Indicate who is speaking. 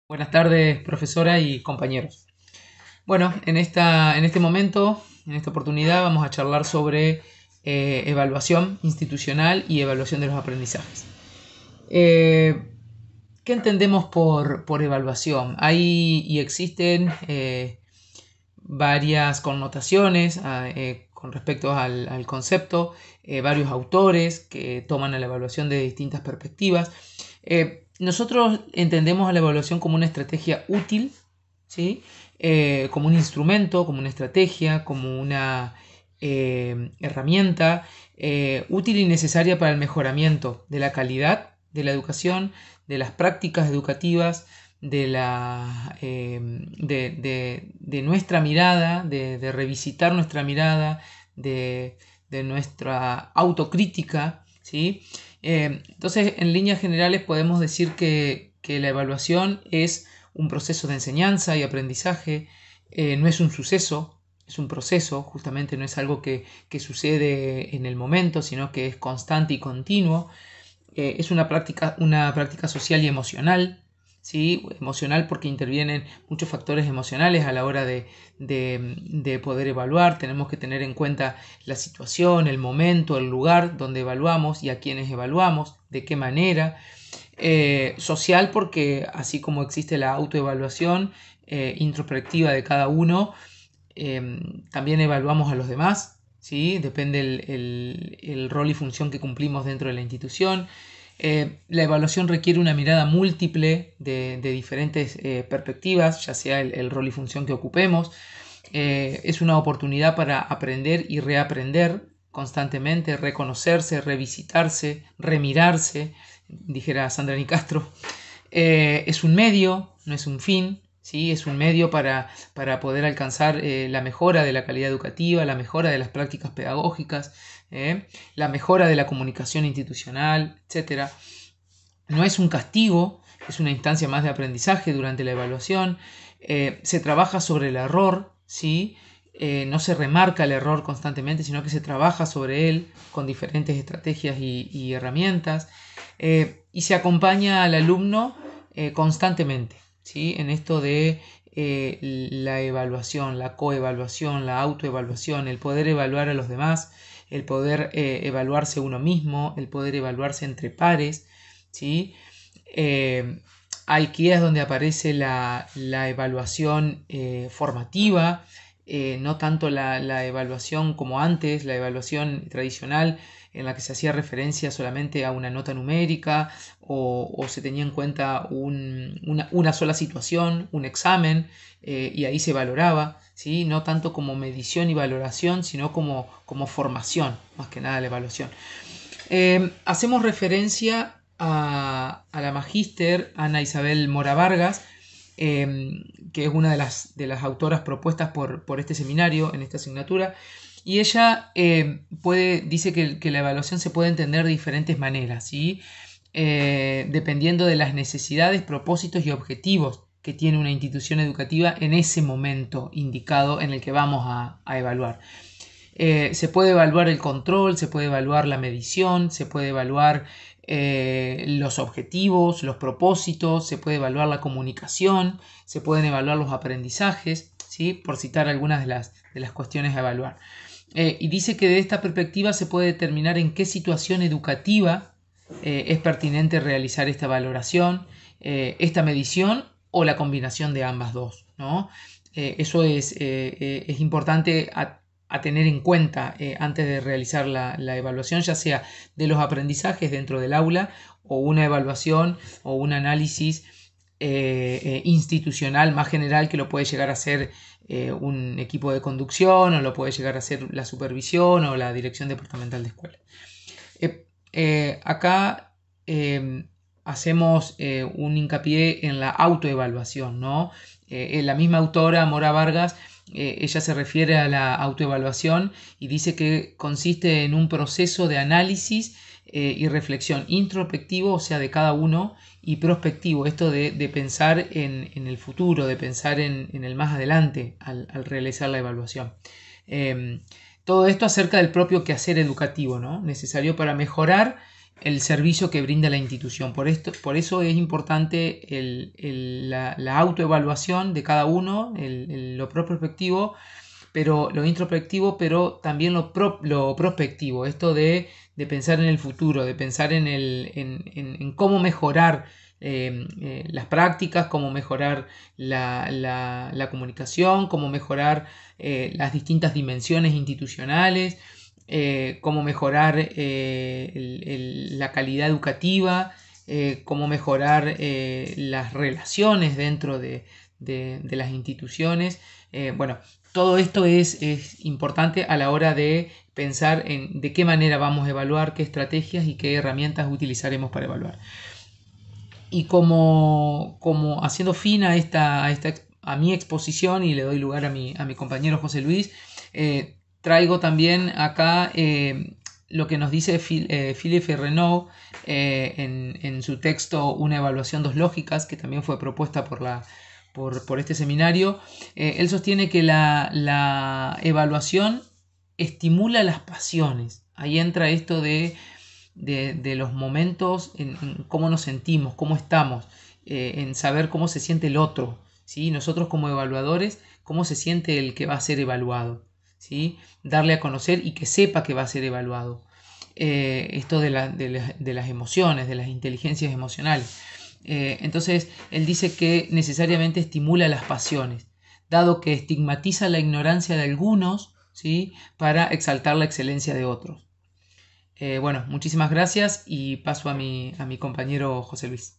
Speaker 1: Buenas tardes, profesora y compañeros. Bueno, en este momento, en esta oportunidad, vamos a charlar sobre evaluación institucional y evaluación de los aprendizajes. ¿Qué entendemos por evaluación? Hay y existen varias connotaciones con respecto al concepto, varios autores que toman a la evaluación de distintas perspectivas. Nosotros entendemos a la evaluación como una estrategia útil, ¿sí? Como un instrumento, como una estrategia, como una herramienta útil y necesaria para el mejoramiento de la calidad de la educación, de las prácticas educativas, de nuestra mirada, de revisitar nuestra mirada, de nuestra autocrítica, ¿sí? Entonces, en líneas generales podemos decir que la evaluación es un proceso de enseñanza y aprendizaje, no es un suceso, es un proceso, justamente no es algo que sucede en el momento, sino que es constante y continuo. Es una práctica social y emocional, ¿sí? Emocional porque intervienen muchos factores emocionales a la hora de poder evaluar. Tenemos que tener en cuenta la situación, el momento, el lugar donde evaluamos y a quienes evaluamos, de qué manera. Social porque así como existe la autoevaluación introspectiva de cada uno, también evaluamos a los demás, ¿sí? Depende el rol y función que cumplimos dentro de la institución. La evaluación requiere una mirada múltiple de diferentes perspectivas, ya sea el rol y función que ocupemos. Es una oportunidad para aprender y reaprender constantemente, reconocerse, revisitarse, remirarse, dijera Sandra Nicastro. Es un medio, no es un fin, ¿sí? Es un medio para poder alcanzar la mejora de la calidad educativa, la mejora de las prácticas pedagógicas, la mejora de la comunicación institucional, etc. No es un castigo, es una instancia más de aprendizaje durante la evaluación. Se trabaja sobre el error, ¿sí? No se remarca el error constantemente, sino que se trabaja sobre él con diferentes estrategias y herramientas. Y se acompaña al alumno constantemente, ¿sí? En esto de la evaluación, la coevaluación, la autoevaluación, el poder evaluar a los demás, el poder evaluarse uno mismo, el poder evaluarse entre pares, ¿sí? Aquí es donde aparece la evaluación formativa, no tanto la evaluación como antes, la evaluación tradicional en la que se hacía referencia solamente a una nota numérica o se tenía en cuenta una sola situación, un examen, y ahí se valoraba, ¿sí? No tanto como medición y valoración, sino como formación, más que nada la evaluación. Hacemos referencia a la magíster Ana Isabel Mora Vargas, que es una de las autoras propuestas por este seminario, en esta asignatura, y ella dice que la evaluación se puede entender de diferentes maneras, ¿sí? Dependiendo de las necesidades, propósitos y objetivos que tiene una institución educativa en ese momento indicado en el que vamos a evaluar. Se puede evaluar el control, se puede evaluar la medición, se puede evaluar los objetivos, los propósitos, se puede evaluar la comunicación, se pueden evaluar los aprendizajes, ¿sí? Por citar algunas de las cuestiones a evaluar. Y dice que de esta perspectiva se puede determinar en qué situación educativa es pertinente realizar esta valoración, esta medición o la combinación de ambas dos, ¿no? Eso es importante a tener en cuenta antes de realizar la evaluación, ya sea de los aprendizajes dentro del aula o una evaluación o un análisis institucional más general que lo puede llegar a hacer un equipo de conducción o lo puede llegar a hacer la supervisión o la dirección departamental de escuela. Acá hacemos un hincapié en la autoevaluación, ¿no? La misma autora, Mora Vargas, ella se refiere a la autoevaluación y dice que consiste en un proceso de análisis y reflexión introspectivo, o sea, de cada uno, y prospectivo, esto de pensar en el futuro, de pensar en el más adelante al realizar la evaluación. Todo esto acerca del propio quehacer educativo, ¿no? Necesario para mejorar el servicio que brinda la institución. Por eso es importante la autoevaluación de cada uno, lo prospectivo, pero lo introspectivo, pero también lo prospectivo, esto de pensar en el futuro, de pensar en cómo mejorar las prácticas, cómo mejorar la comunicación, cómo mejorar las distintas dimensiones institucionales, cómo mejorar la calidad educativa, cómo mejorar las relaciones dentro de las instituciones. Bueno, todo esto es importante a la hora de pensar en de qué manera vamos a evaluar, qué estrategias y qué herramientas utilizaremos para evaluar. Y como haciendo fin a mi exposición, y le doy lugar a mi compañero José Luis, traigo también acá lo que nos dice Philippe Renaud en su texto Una evaluación, dos lógicas, que también fue propuesta por este seminario. Él sostiene que la evaluación estimula las pasiones. Ahí entra esto de los momentos, en cómo nos sentimos, cómo estamos, en saber cómo se siente el otro, ¿sí? Nosotros como evaluadores, cómo se siente el que va a ser evaluado, ¿sí? Darle a conocer y que sepa que va a ser evaluado. Esto de las emociones, de las inteligencias emocionales. Entonces, él dice que necesariamente estimula las pasiones, dado que estigmatiza la ignorancia de algunos, ¿sí? Para exaltar la excelencia de otros. Bueno, muchísimas gracias y paso a mi compañero José Luis.